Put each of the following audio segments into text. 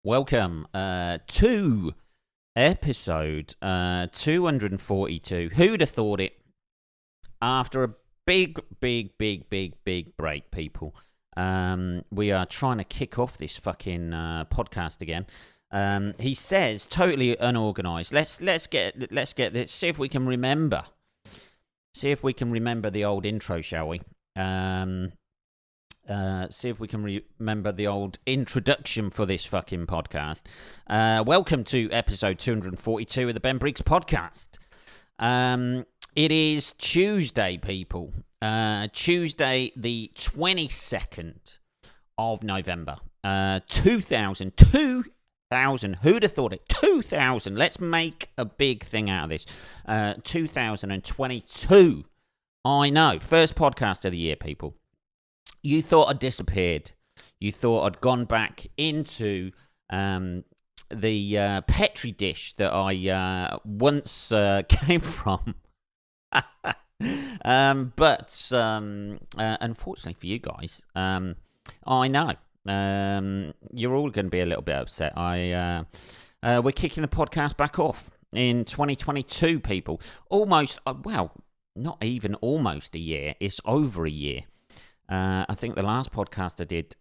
welcome to episode 242. Who'd have thought it? After a big break, people. We are trying to kick off this fucking podcast again. He says totally unorganized. Let's get this. See if we can remember. See if we can remember the old intro, shall we? See if we can remember the old introduction for this fucking podcast. Welcome to episode 242 of the Ben Briggs podcast. It is Tuesday, people. Tuesday, the 22nd of November. 2000. Who'd have thought it? 2000. Let's make a big thing out of this. 2022. I know. First podcast of the year, people. You thought I'd disappeared. You thought I'd gone back into the Petri dish that I once came from. But unfortunately for you guys, I know. You're all going to be a little bit upset. We're kicking the podcast back off in 2022, people. Almost, well, not even almost a year. It's over a year. I think the last podcast I did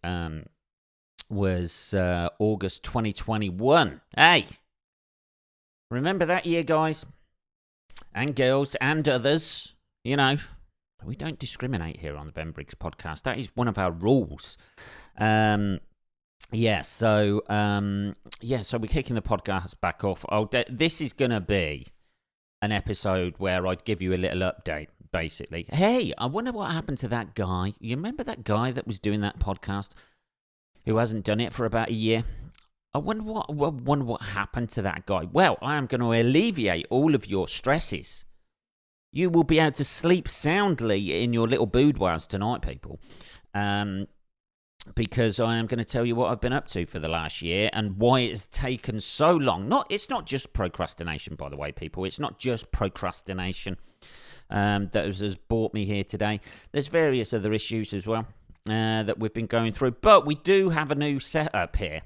was August 2021. Hey, remember that year, guys? And girls and others. You know, we don't discriminate here on the Ben Briggs podcast. That is one of our rules. So we're kicking the podcast back off. This is going to be an episode where I'd give you a little update. Basically, hey, I wonder what happened to that guy. You remember that guy that was doing that podcast who hasn't done it for about a year? I wonder what happened to that guy. Well, I am going to alleviate all of your stresses. You will be able to sleep soundly in your little boudoirs tonight, people. Because I am going to tell you what I've been up to for the last year and why it's taken so long. It's not just procrastination, by the way, people. It's not just procrastination. That has brought me here today. There's various other issues as well that we've been going through, but we do have a new setup here.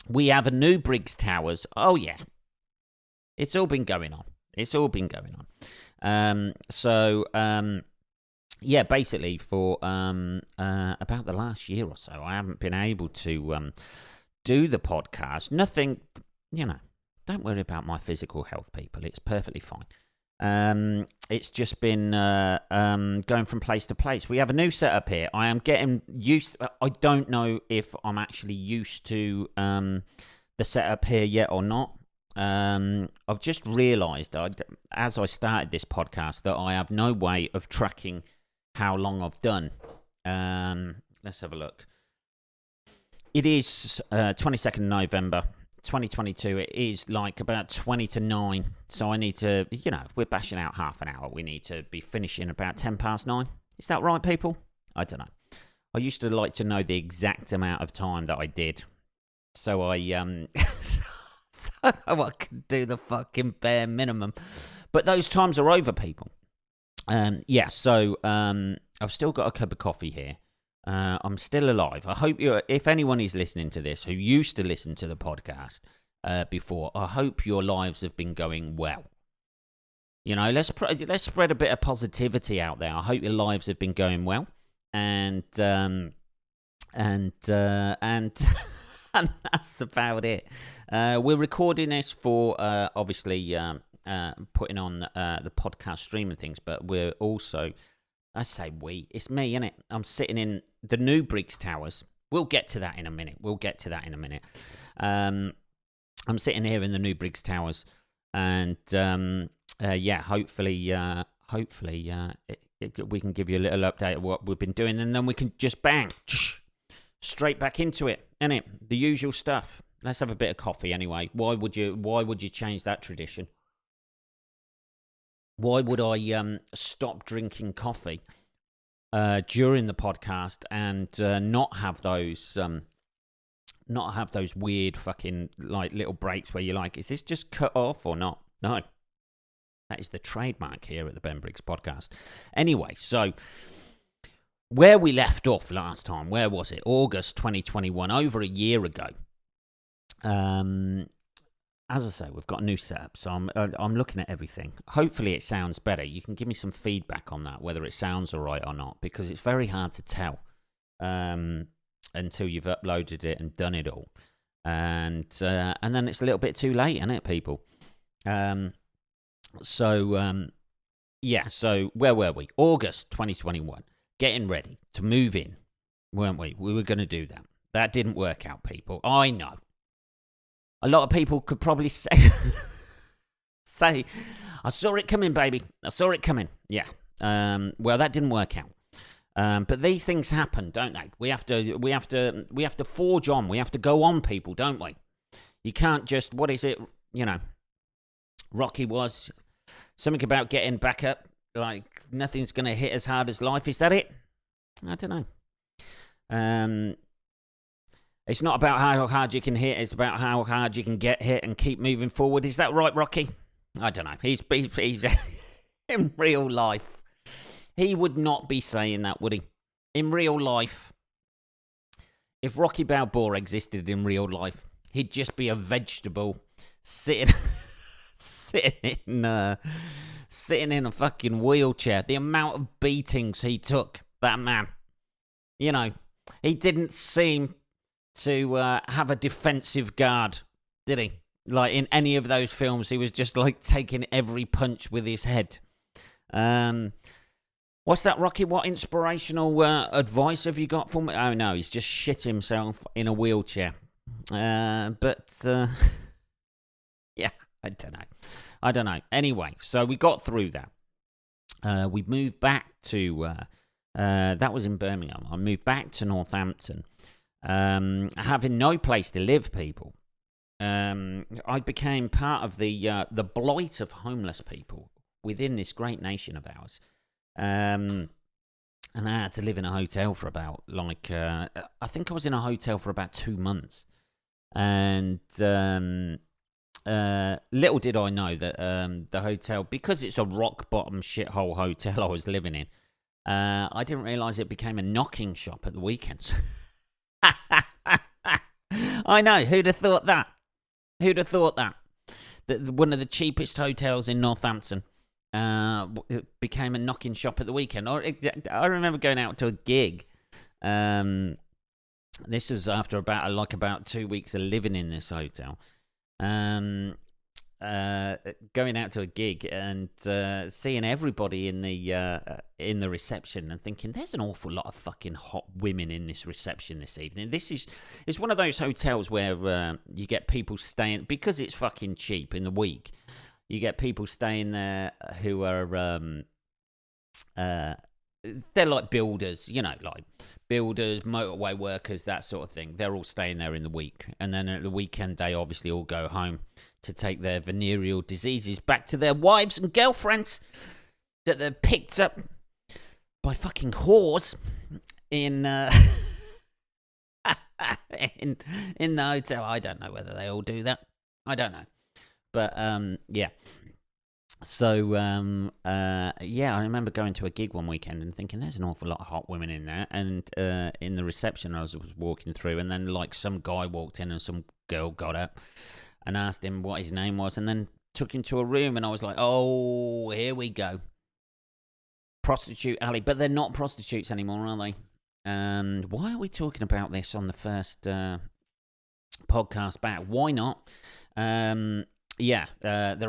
We have a new Briggs Towers. Oh yeah, it's all been going on. Basically for about the last year or so, I haven't been able to do the podcast. Nothing, don't worry about my physical health, people. It's perfectly fine. It's just been going from place to place. We have a new setup here. I am getting used. I don't know if I'm actually used to the setup here yet or not. I've just realised as I started this podcast that I have no way of tracking how long I've done. Let's have a look. It is 22nd November. 2022, it is like about 20 to 9, so I need to, if we're bashing out half an hour, we need to be finishing about 10 past 9. Is that right, people? I don't know. I used to like to know the exact amount of time that I did, so I could do the fucking bare minimum. But those times are over, people. I've still got a cup of coffee here. I'm still alive. I hope if anyone is listening to this who used to listen to the podcast before, I hope your lives have been going well. Let's spread a bit of positivity out there. I hope your lives have been going well, and and that's about it. We're recording this for obviously putting on the podcast stream and things, but we're also. I say we. It's me, innit? I'm sitting in the new Briggs Towers. We'll get to that in a minute. I'm sitting here in the new Briggs Towers, and hopefully, we can give you a little update of what we've been doing, and then we can just bang straight back into it, innit? The usual stuff. Let's have a bit of coffee anyway. Why would you change that tradition? Why would I stop drinking coffee during the podcast and not have those weird fucking like little breaks where you're like, is this just cut off or not? No, that is the trademark here at the Ben Briggs podcast. Anyway, so where we left off last time, where was it? August 2021, over a year ago. As I say, we've got a new setup, so I'm looking at everything. Hopefully it sounds better. You can give me some feedback on that, whether it sounds all right or not, because it's very hard to tell until you've uploaded it and done it all. And then it's a little bit too late, isn't it, people? So where were we? August 2021. Getting ready to move in, weren't we? We were going to do that. That didn't work out, people. I know. A lot of people could probably say, I saw it coming, baby. I saw it coming. Yeah. Well, that didn't work out. But these things happen, don't they? We have to forge on. We have to go on, people, don't we? You can't just, what is it? Rocky was something about getting back up. Like nothing's going to hit as hard as life. Is that it? I don't know. It's not about how hard you can hit. It's about how hard you can get hit and keep moving forward. Is that right, Rocky? I don't know. He's in real life. He would not be saying that, would he? In real life, if Rocky Balboa existed in real life, he'd just be a vegetable sitting in a fucking wheelchair. The amount of beatings he took, that man. He didn't seem to have a defensive guard, did he? Like in any of those films, he was just like taking every punch with his head. What's that, Rocky? What inspirational advice have you got for me? Oh no, he's just shit himself in a wheelchair. Yeah, I don't know. Anyway, so we got through that. We moved back to that was in Birmingham. I moved back to Northampton. Having no place to live, people, I became part of the blight of homeless people within this great nation of ours. And I had to live in a hotel for about, I think I was in a hotel for about 2 months. And little did I know that the hotel, because it's a rock-bottom shithole hotel I was living in, I didn't realise it became a knocking shop at the weekends. I know, who'd have thought that? Who'd have thought that? That one of the cheapest hotels in Northampton it became a knocking shop at the weekend. I remember going out to a gig. This was after about 2 weeks of living in this hotel. Going out to a gig and seeing everybody in the reception and thinking, there's an awful lot of fucking hot women in this reception this evening. It's one of those hotels where you get people staying, because it's fucking cheap in the week. You get people staying there who are they're like builders, like builders, motorway workers, that sort of thing. They're all staying there in the week. And then at the weekend, they obviously all go home to take their venereal diseases back to their wives and girlfriends that they're picked up by fucking whores in in the hotel. I don't know whether they all do that. I don't know. But, yeah. So, I remember going to a gig one weekend and thinking, there's an awful lot of hot women in there. And in the reception, I was walking through, and then, some guy walked in and some girl got up and asked him what his name was, and then took him to a room, and I was like, oh, here we go. Prostitute alley. But they're not prostitutes anymore, are they? Why are we talking about this on the first podcast back? Why not? They're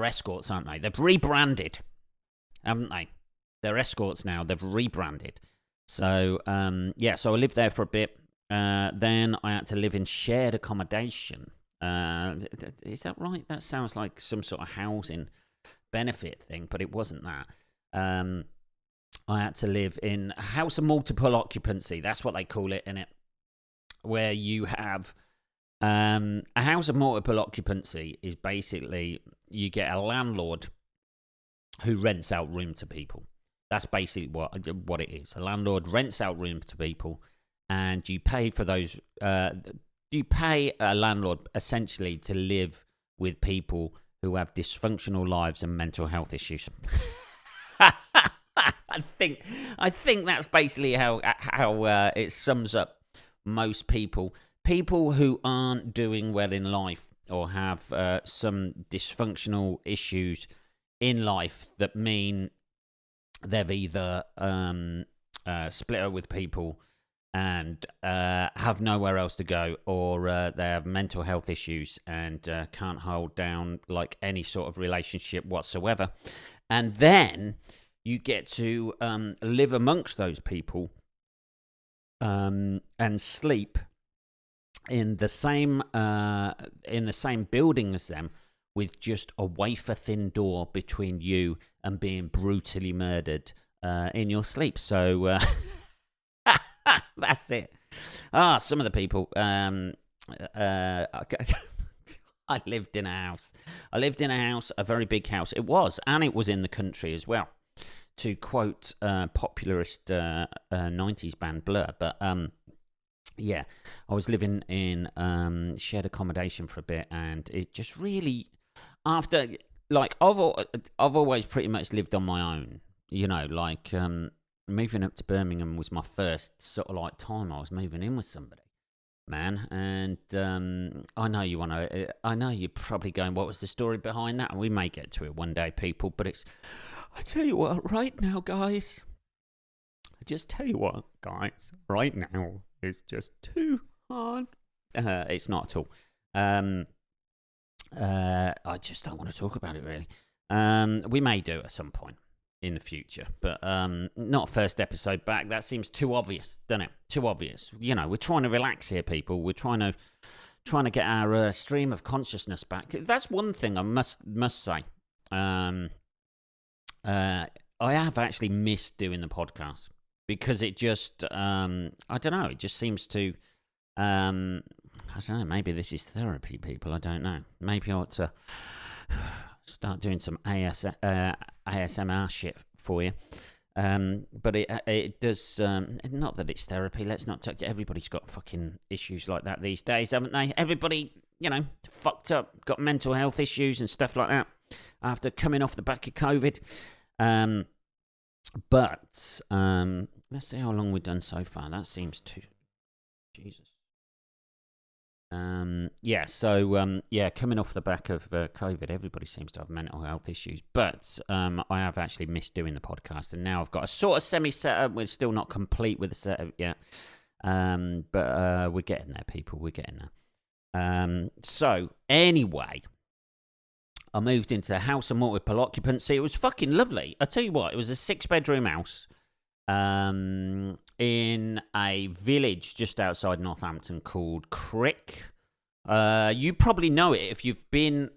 escorts, aren't they? They've rebranded, haven't they? They're escorts now. They've rebranded. So, so I lived there for a bit. Then I had to live in shared accommodation. Is that right? That sounds like some sort of housing benefit thing, but it wasn't that. I had to live in a house of multiple occupancy. That's what they call it, innit? Where you have... a house of multiple occupancy is basically you get a landlord who rents out room to people. That's basically what it is. A landlord rents out room to people, and you pay for those. You pay a landlord essentially to live with people who have dysfunctional lives and mental health issues. I think that's basically how it sums up most people people who aren't doing well in life or have some dysfunctional issues in life that mean they've either split up with people and have nowhere else to go, or they have mental health issues and can't hold down like any sort of relationship whatsoever. And then you get to live amongst those people and sleep in the same building as them, with just a wafer-thin door between you and being brutally murdered in your sleep. So that's it. Some of the people. I lived in a house. A very big house. It was in the country as well. To quote popularist 90s band Blur. But yeah, I was living in shared accommodation for a bit, and it just really, after, like, I've always pretty much lived on my own, you know, like moving up to Birmingham was my first sort of like time I was moving in with somebody, man. And I know you're probably going, what was the story behind that? And we may get to it one day, people, but I tell you what, right now, guys, it's just too hard. It's not at all. I just don't want to talk about it, really. We may do at some point in the future, but not first episode back. That seems too obvious, doesn't it? Too obvious. You know, we're trying to relax here, people. We're trying to get our stream of consciousness back. That's one thing I must say. I have actually missed doing the podcast, because it just, I don't know, it just seems to, I don't know, maybe this is therapy, people, I don't know. Maybe I ought to start doing some ASMR shit for you. But it does, not that it's therapy, let's not touch, everybody's got fucking issues like that these days, haven't they? Everybody, you know, fucked up, got mental health issues and stuff like that after coming off the back of COVID. But let's see how long we've done so far. That seems to, Jesus. Yeah. So coming off the back of COVID, everybody seems to have mental health issues. But I have actually missed doing the podcast, and now I've got a sort of semi setup. We're still not complete with the setup yet, but we're getting there, people. We're getting there. So anyway, I moved into a house of multiple occupancy. It was fucking lovely. I tell you what, it was a 6-bedroom house in a village just outside Northampton called Crick. You probably know it if you've been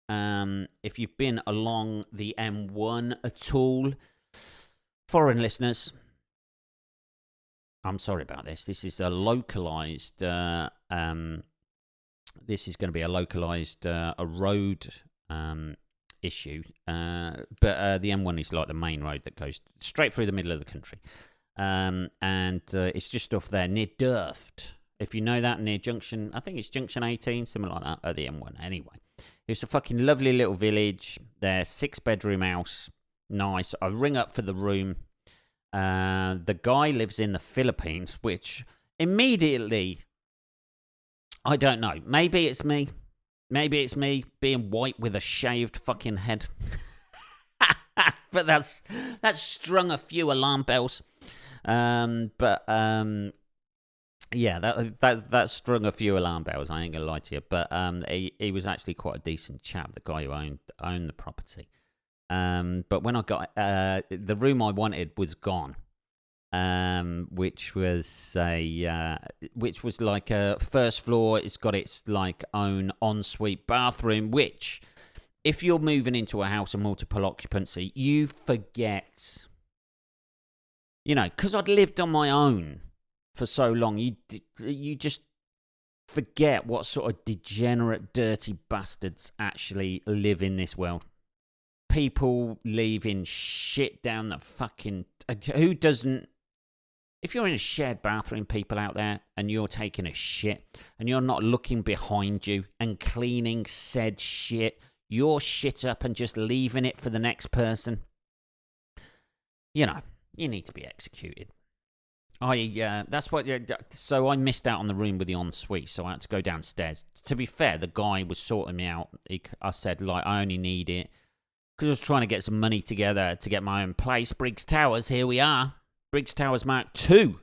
along the M1 at all. Foreign listeners, I'm sorry about this. This is a localized. This is going to be a localized a road issue, but the M1 is like the main road that goes straight through the middle of the country, and it's just off there near Durft. If you know that, near Junction, I think it's Junction 18, something like that, at the M1. Anyway, it's a fucking lovely little village. Their 6-bedroom house, nice. I ring up for the room. The guy lives in the Philippines, which immediately, I don't know. Maybe it's me. Maybe it's me being white with a shaved fucking head. But that's strung a few alarm bells. Yeah, that strung a few alarm bells. I ain't gonna lie to you. But he was actually quite a decent chap, the guy who owned the property. But when I got the room I wanted was gone. Which was like a first floor. It's got its like own ensuite bathroom, which, if you're moving into a house of multiple occupancy, you forget, you know, because I'd lived on my own for so long, you just forget what sort of degenerate, dirty bastards actually live in this world. People leaving shit down the fucking, who doesn't? If you're in a shared bathroom, people out there, and you're taking a shit, and you're not looking behind you and cleaning said shit, your shit up and just leaving it for the next person, you know, you need to be executed. That's what. So I missed out on the room with the ensuite, so I had to go downstairs. To be fair, the guy was sorting me out. I said, like, I only need it because I was trying to get some money together to get my own place. Briggs Towers, here we are. Briggs Towers Mark II.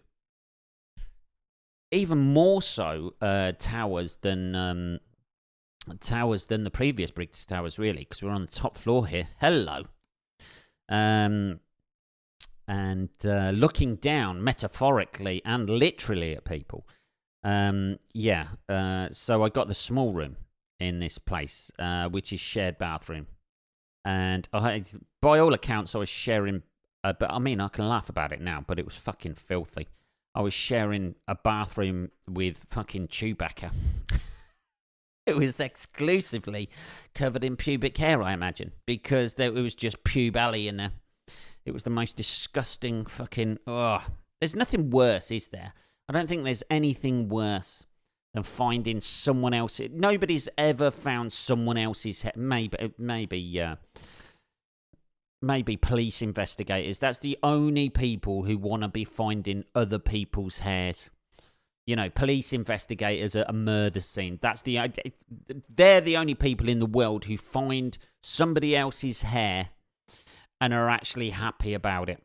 Even more so towers than the previous Briggs Towers, really, because we're on the top floor here. Hello. And looking down metaphorically and literally at people. So I got the small room in this place, which is shared bathroom. And by all accounts, I was sharing, but I mean, I can laugh about it now, but it was fucking filthy. I was sharing a bathroom with fucking Chewbacca. It was exclusively covered in pubic hair, I imagine, because it was just pube alley in there. It was the most disgusting fucking... There's nothing worse, is there? I don't think there's anything worse than finding someone else. Nobody's ever found someone else's hair. Maybe police investigators. That's the only people who want to be finding other people's hairs. You know, police investigators at a murder scene. They're the only people in the world who find somebody else's hair and are actually happy about it.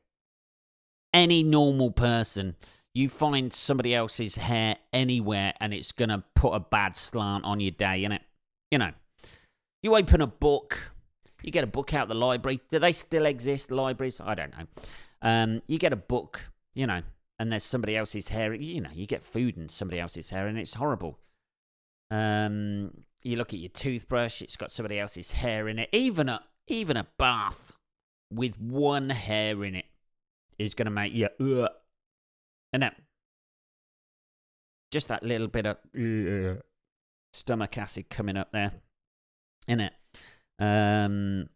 Any normal person, you find somebody else's hair anywhere and it's going to put a bad slant on your day, innit? You know, you open a book, you get a book out the library. Do they still exist, libraries? I don't know. You get a book, you know, and there's somebody else's hair. You know, you get food in somebody else's hair and it's horrible. You look at your toothbrush, it's got somebody else's hair in it. Even a bath with one hair in it is going to make you and that just that little bit of stomach acid coming up there, innit? But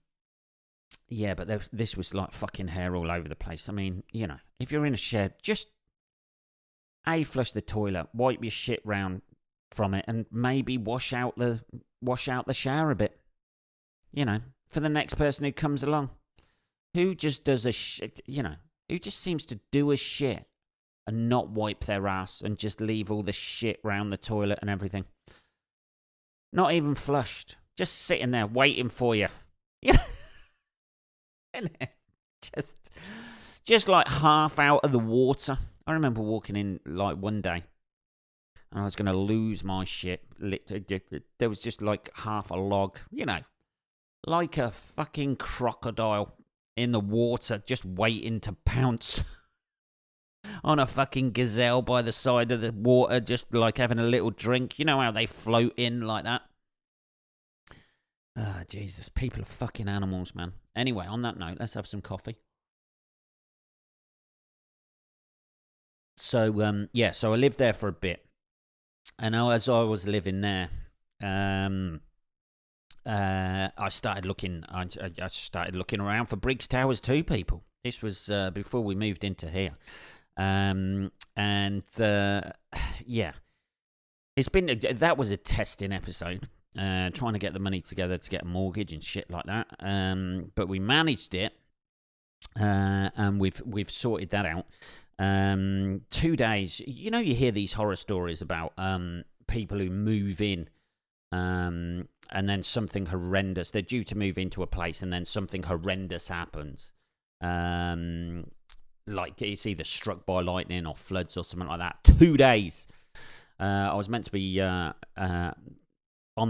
this was like fucking hair all over the place. I mean, you know, if you're in a shed, just flush the toilet, wipe your shit round from it, and maybe wash out the shower a bit. You know, for the next person who comes along. Who just does a shit, you know, who just seems to do a shit and not wipe their ass and just leave all the shit round the toilet and everything. Not even flushed. Just sitting there waiting for you. You know? just like half out of the water. I remember walking in like one day and I was going to lose my shit. There was just like half a log, you know, like a fucking crocodile in the water, just waiting to pounce on a fucking gazelle by the side of the water, just like having a little drink. You know how they float in like that? Jesus, people are fucking animals, man. Anyway, on that note, let's have some coffee. So, so I lived there for a bit. And as I was living there, I started looking around for Briggs Towers too, people. This was before we moved into here. It's been that was a testing episode, trying to get the money together to get a mortgage and shit like that. But we managed it, and we've sorted that out. 2 days. You know, you hear these horror stories about people who move in. And then something horrendous. They're due to move into a place, and then something horrendous happens. Like it's either struck by lightning or floods or something like that. 2 days. I was meant to be on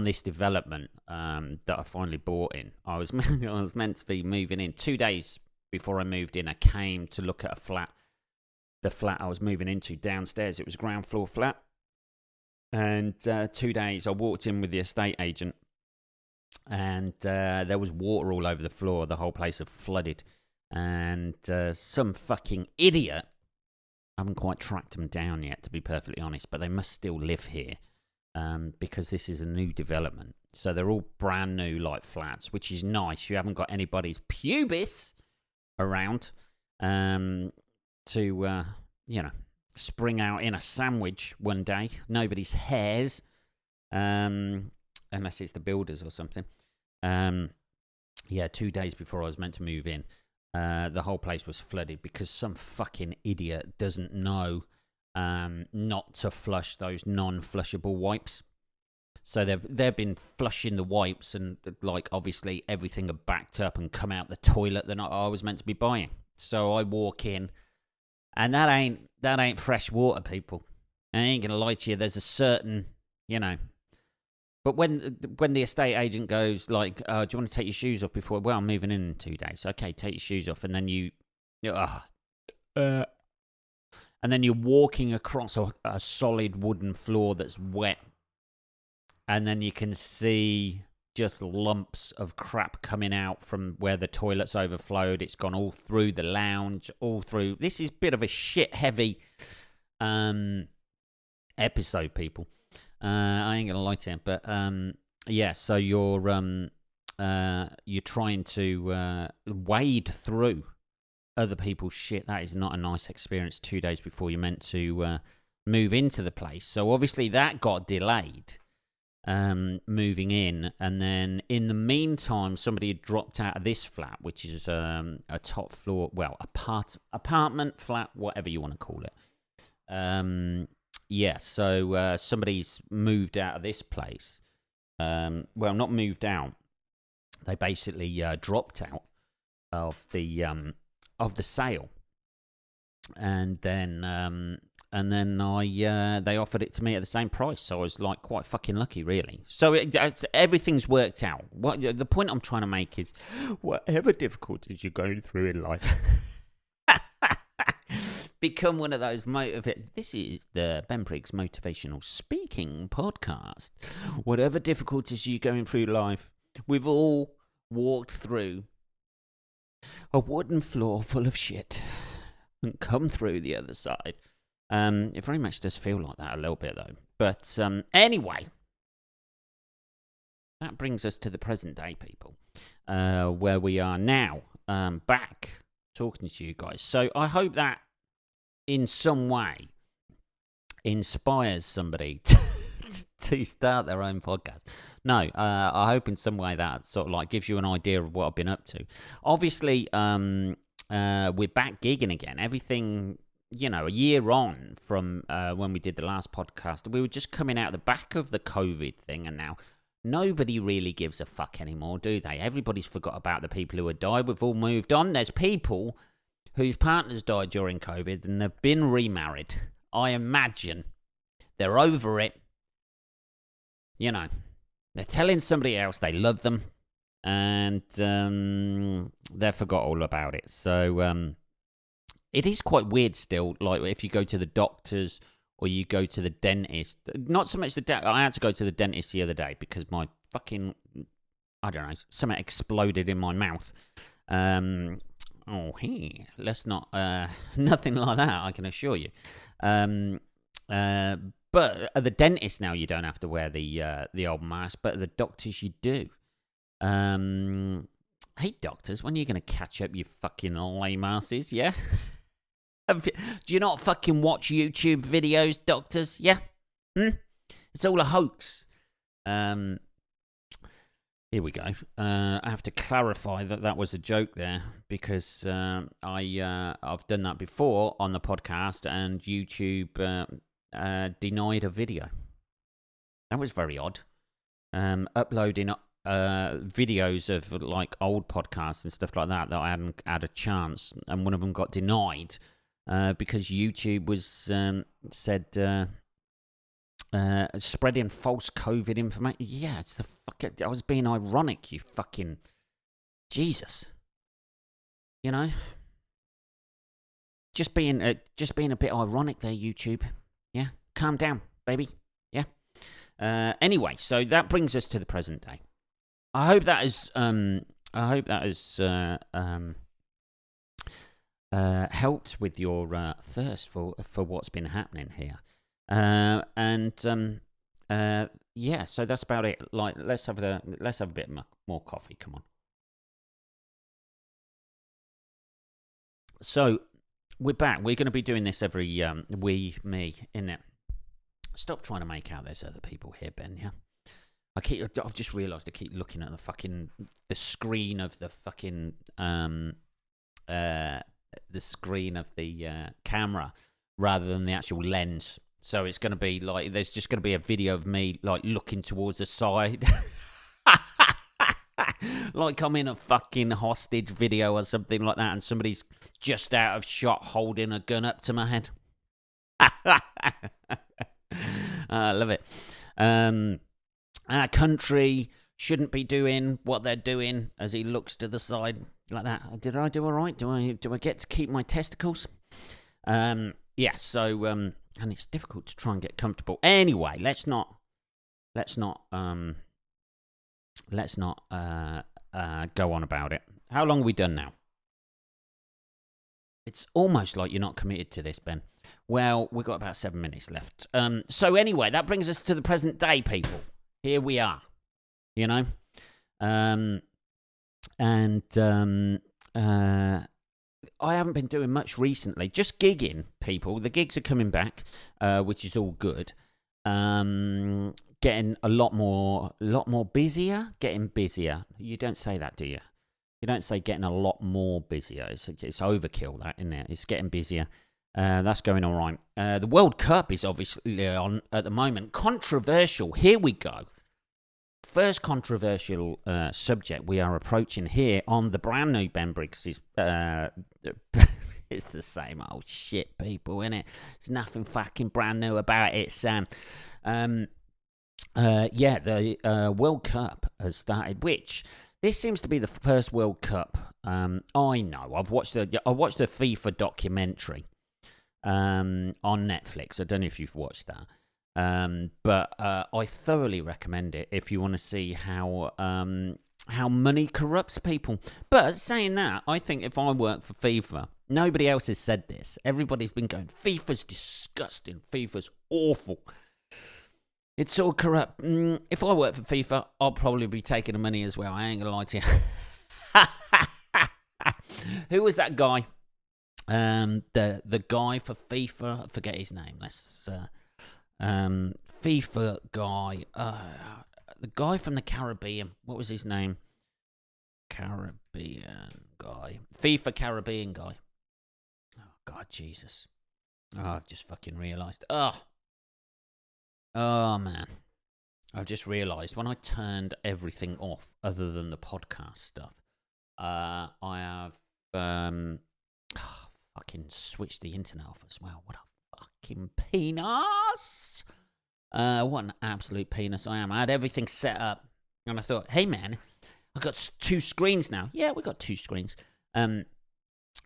this development that I finally bought in. I was meant to be moving in 2 days before I moved in. I came to look at a flat. The flat I was moving into downstairs. It was a ground floor flat. And 2 days, I walked in with the estate agent, and there was water all over the floor. The whole place had flooded. And some fucking idiot, I haven't quite tracked them down yet, to be perfectly honest, but they must still live here because this is a new development. So they're all brand new, like, flats, which is nice. You haven't got anybody's pubis around to, spring out in a sandwich one day. Nobody's hairs, unless it's the builders or something. 2 days before I was meant to move in, the whole place was flooded because some fucking idiot doesn't know not to flush those non-flushable wipes. So they've been flushing the wipes, and like obviously everything had backed up and come out the toilet that I was meant to be buying. So I walk in, and that ain't fresh water, people. I ain't gonna lie to you. There's a certain, But when the estate agent goes like, "Do you want to take your shoes off before?" Well, I'm moving in 2 days. Okay, take your shoes off, and then and then you're walking across a solid wooden floor that's wet, and then you can see just lumps of crap coming out from where the toilet's overflowed. It's gone all through the lounge, all through. This is a bit of a shit-heavy episode, people. I ain't gonna lie to you, but yeah. So you're trying to wade through other people's shit. That is not a nice experience. 2 days before you're meant to move into the place, so obviously that got delayed. Moving in, and then in the meantime, somebody had dropped out of this flat, which is a top floor, well, apartment flat, whatever you want to call it. Yeah, so somebody's moved out of this place. Well, not moved out. They basically dropped out of the sale, and then they offered it to me at the same price. So I was like quite fucking lucky, really. So everything's worked out. What the point I'm trying to make is, whatever difficulties you're going through in life. Become one of those This is the Ben Briggs Motivational Speaking Podcast. Whatever difficulties you're going through life, we've all walked through a wooden floor full of shit and come through the other side. It very much does feel like that a little bit, though. But anyway, that brings us to the present day, people, where we are now, back talking to you guys. So I hope that in some way inspires somebody to start their own podcast. No, I hope in some way that sort of like gives you an idea of what I've been up to. Obviously, we're back gigging again. Everything, a year on from when we did the last podcast, we were just coming out the back of the COVID thing, and now nobody really gives a fuck anymore, do they? Everybody's forgot about the people who had died. We've all moved on. There's people whose partners died during COVID, and they've been remarried. I imagine they're over it. They're telling somebody else they love them, and they forgot all about it. So it is quite weird still, like if you go to the doctors or you go to the dentist. Not so much I had to go to the dentist the other day because my fucking, I don't know, something exploded in my mouth. Let's not, nothing like that, I can assure you. But at the dentist now, you don't have to wear the old mask, but at the doctors you do. Hey, doctors, when are you going to catch up, you fucking lame asses, yeah? Do you not fucking watch YouTube videos, doctors, yeah? It's all a hoax. Here we go. I have to clarify that was a joke there because I've done that before on the podcast, and YouTube denied a video. That was very odd. Uploading videos of like old podcasts and stuff like that I hadn't had a chance, and one of them got denied because YouTube was said spreading false COVID information. Yeah, it's the fucking. I was being ironic, you fucking Jesus. Just being a bit ironic there, YouTube. Yeah, calm down, baby. Yeah. Anyway, so that brings us to the present day. I hope that has helped with your thirst for what's been happening here. Yeah, so that's about it. Like, let's have a bit more coffee. Come on. So we're back. We're going to be doing this every me, innit? Stop trying to make out there's other people here, Ben. Yeah, I've just realised I keep looking at the screen of the fucking screen of the camera rather than the actual lens. So it's going to be like there's just going to be a video of me like looking towards the side. Like I'm in a fucking hostage video or something like that, and somebody's just out of shot holding a gun up to my head. I love it. Our country shouldn't be doing what they're doing, as he looks to the side like that. Did I do all right? Do I get to keep my testicles? Yeah. So and it's difficult to try and get comfortable. Anyway, let's not go on about it. How long have we done now? It's almost like you're not committed to this, Ben. Well, we've got about 7 minutes left. So anyway, that brings us to the present day, people. Here we are, you know. I haven't been doing much recently. Just gigging, people. The gigs are coming back, which is all good. Getting a lot more busier. Getting busier. You don't say that, do you? You don't say getting a lot more busier. It's overkill, that, isn't it? It's getting busier. That's going all right. The World Cup is obviously on at the moment. Controversial. Here we go. First controversial subject we are approaching here on the brand new Ben Briggs. It's the same old shit, people, isn't it? There's nothing fucking brand new about it, Sam. The World Cup has started, which this seems to be the first World Cup I know. I watched the FIFA documentary on Netflix. I don't know if you've watched that. But I thoroughly recommend it if you want to see how money corrupts people. But saying that, I think if I work for FIFA, nobody else has said this. Everybody's been going, FIFA's disgusting. FIFA's awful. It's all corrupt. If I work for FIFA, I'll probably be taking the money as well. I ain't going to lie to you. Who was that guy? The guy for FIFA. I forget his name. Let's... FIFA guy, the guy from the Caribbean. What was his name? Caribbean guy. FIFA Caribbean guy. Oh, God, Jesus. Oh, I've just fucking realised. Oh, man. I've just realised when I turned everything off other than the podcast stuff, I have fucking switched the internet off as well. What a fucking penis! What an absolute penis I am. I had everything set up, and I thought, hey man, I've got 2 screens now. Yeah, we got 2 screens. If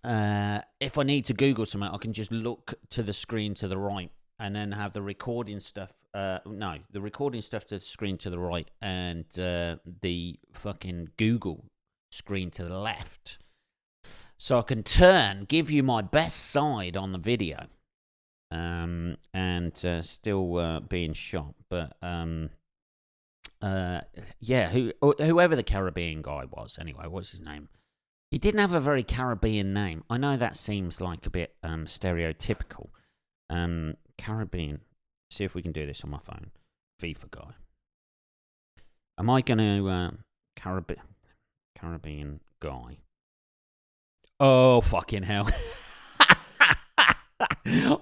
I need to Google something, I can just look to the screen to the right, and then have the recording stuff. The recording stuff to the screen to the right, and the fucking Google screen to the left. So I can give you my best side on the video. And still being shot, but whoever the Caribbean guy was, anyway, what's his name? He didn't have a very Caribbean name. I know that seems like a bit stereotypical. Caribbean. See if we can do this on my phone. FIFA guy. Am I going to Caribbean guy? Oh fucking hell!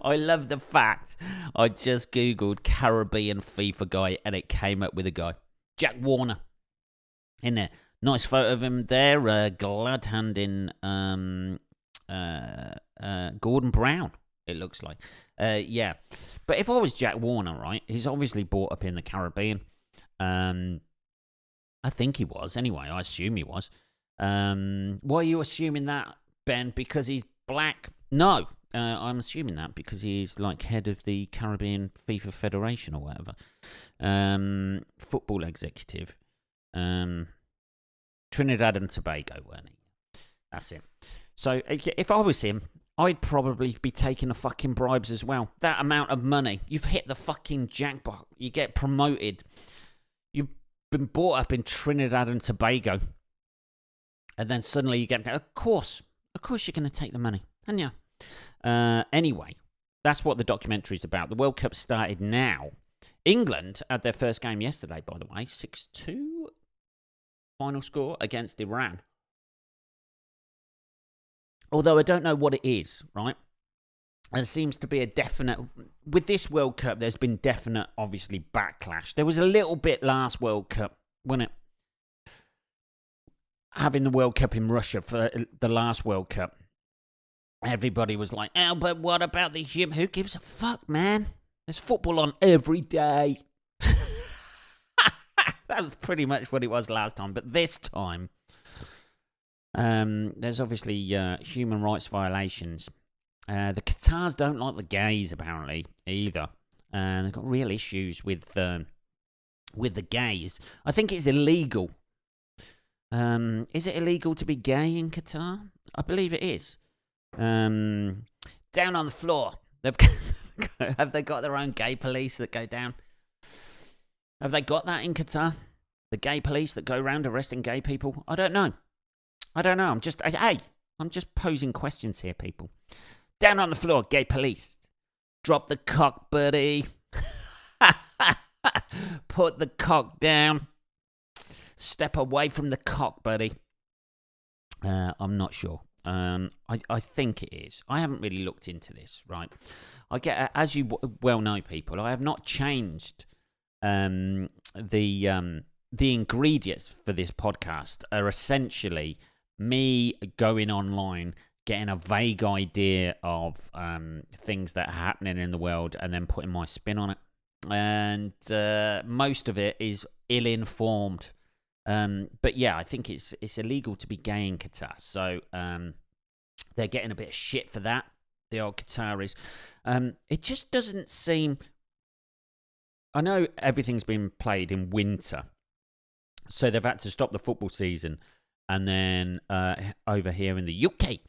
I love the fact I just Googled Caribbean FIFA guy and it came up with a guy. Jack Warner. In there. Nice photo of him there. Glad handing Gordon Brown, it looks like. Yeah. But if I was Jack Warner, right, he's obviously brought up in the Caribbean. I think he was. Anyway, I assume he was. Why are you assuming that, Ben? Because he's black? No. I'm assuming that because he's like head of the Caribbean FIFA Federation or whatever. Football executive. Trinidad and Tobago, weren't he? That's it. So if I was him, I'd probably be taking the fucking bribes as well. That amount of money. You've hit the fucking jackpot. You get promoted. You've been brought up in Trinidad and Tobago. And then suddenly you get... Of course you're going to take the money. And yeah. Anyway, that's what the documentary's about. The World Cup started now. England had their first game yesterday, by the way. 6-2 final score against Iran. although I don't know what it is, right? There seems to be a definite... With this World Cup, there's been definite, obviously, backlash. There was a little bit last World Cup, wasn't it? Having the World Cup in Russia for the last World Cup. Everybody was like, oh, but what about the human? Who gives a fuck, man? There's football on every day. That was pretty much what it was last time. But this time, there's obviously human rights violations. The Qatars don't like the gays, apparently, either. They've got real issues with the gays. I think it's illegal. Is it illegal to be gay in Qatar? I believe it is. Down on the floor. Have they got their own gay police that go down? Have they got that in Qatar? The gay police that go around arresting gay people? I don't know. I'm just posing questions here, people. Down on the floor, gay police. Drop the cock, buddy. Put the cock down. Step away from the cock, buddy. I'm not sure. I think it is. I haven't really looked into this, right? I get, as you well know, people, I have not changed the ingredients for this podcast are essentially me going online, getting a vague idea of things that are happening in the world, and then putting my spin on it. And most of it is ill-informed. But yeah, I think it's illegal to be gay in Qatar. So they're getting a bit of shit for that, the old Qataris. It just doesn't seem... I know everything's been played in winter, so they've had to stop the football season. And then over here in the UK,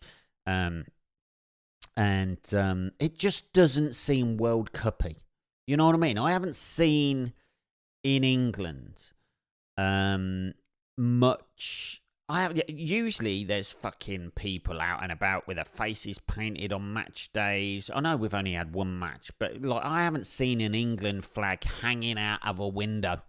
it just doesn't seem World Cup-y. You know what I mean? I haven't seen in England much. Usually there's fucking people out and about with their faces painted on match days. I know we've only had one match, but like I haven't seen an England flag hanging out of a window.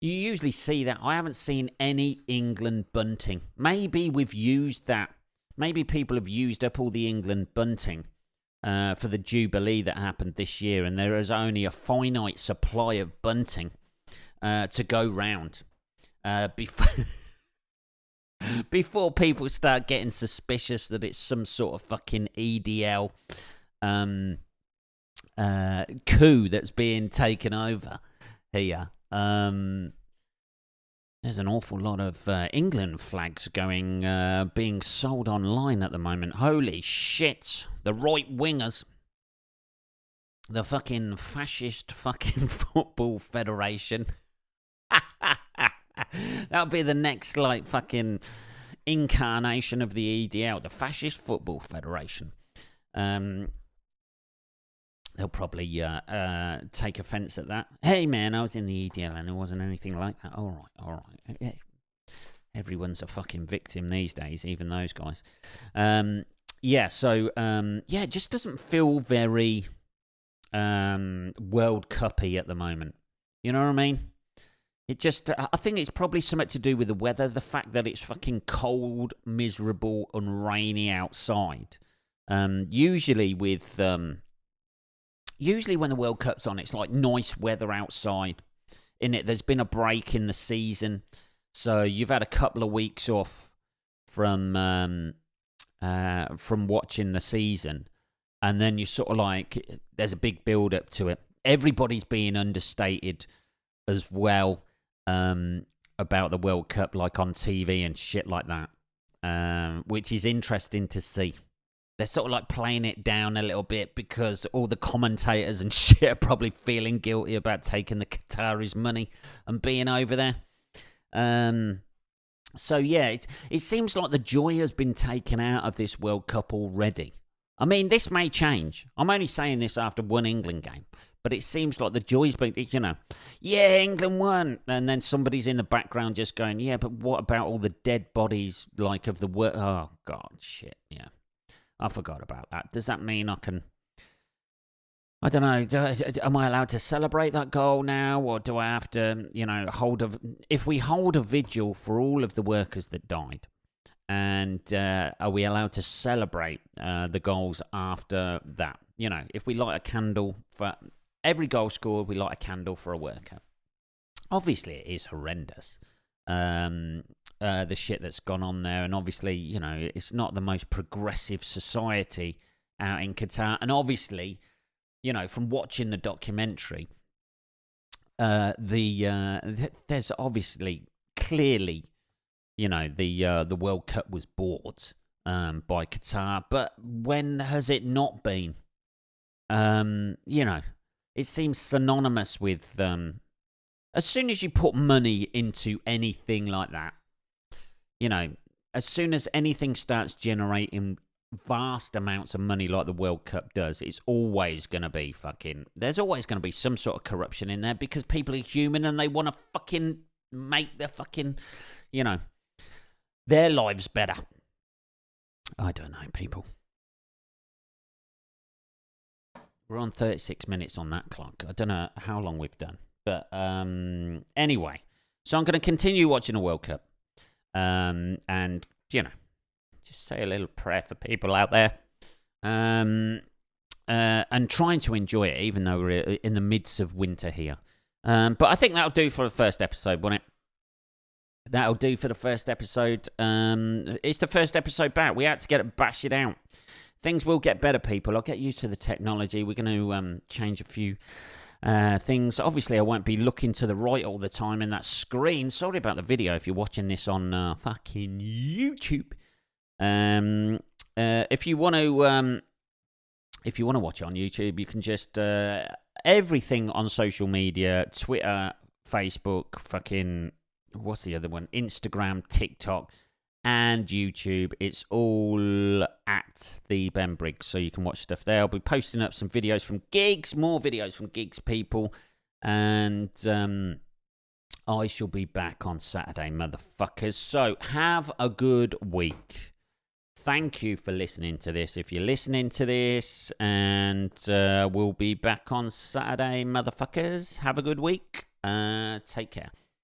You usually see that. I haven't seen any England bunting. Maybe we've used that. Maybe people have used up all the England bunting for the Jubilee that happened this year, and there is only a finite supply of bunting to go round before people start getting suspicious that it's some sort of fucking EDL coup that's being taken over here. There's an awful lot of England flags being sold online at the moment. Holy shit. The right wingers. The fucking fascist fucking football federation. That'll be the next like fucking incarnation of the EDL, the fascist football federation. They'll probably take offence at that. Hey, man, I was in the EDL and it wasn't anything like that. All right. Everyone's a fucking victim these days, even those guys. It just doesn't feel very World Cup-y at the moment. You know what I mean? I think it's probably something to do with the weather, the fact that it's fucking cold, miserable, and rainy outside. Usually when the World Cup's on, it's like nice weather outside. There's been a break in the season, so you've had a couple of weeks off from watching the season, and then you sort of like there's a big build up to it. Everybody's being understated as well about the World Cup, like on TV and shit like that, which is interesting to see. They're sort of like playing it down a little bit because all the commentators and shit are probably feeling guilty about taking the Qataris' money and being over there. It seems like the joy has been taken out of this World Cup already. I mean, this may change. I'm only saying this after one England game. But it seems like the joy's been, England won. And then somebody's in the background just going, yeah, but what about all the dead bodies, like, of the world? Oh, God, shit, yeah. I forgot about that. Does that mean I don't know, am I allowed to celebrate that goal now? Or do I have to, if we hold a vigil for all of the workers that died, And are we allowed to celebrate the goals after that? You know, if we light a candle for every goal scored, we light a candle for a World Cup. Obviously, it is horrendous, the shit that's gone on there. And obviously, you know, it's not the most progressive society out in Qatar. And obviously, you know, from watching the documentary, there's obviously clearly, you know, the World Cup was bought by Qatar. But when has it not been? You know, it seems synonymous with as soon as you put money into anything like that, you know, as soon as anything starts generating vast amounts of money like the World Cup does, it's always going to be there's always going to be some sort of corruption in there, because people are human and they want to fucking make their you know, their lives better. I don't know, people. We're on 36 minutes on that clock. I don't know how long we've done. But anyway, so I'm going to continue watching the World Cup. And, you know, just say a little prayer for people out there. And trying to enjoy it, even though we're in the midst of winter here. But I think that'll do for the first episode, won't it? That'll do for the first episode. It's the first episode back. We had to bash it out. Things will get better, people. I'll get used to the technology. We're going to change a few things. Obviously, I won't be looking to the right all the time in that screen. Sorry about the video if you're watching this on fucking YouTube. If you want to watch it on YouTube, you can just everything on social media: Twitter, Facebook, fucking what's the other one? Instagram, TikTok, and YouTube. It's all at the Ben Briggs, so you can watch stuff there. I'll be posting up some videos from gigs, more videos from gigs, people, and I shall be back on Saturday, motherfuckers. So have a good week. Thank you for listening to this. If you're listening to this, and we'll be back on Saturday, motherfuckers. Have a good week. Take care.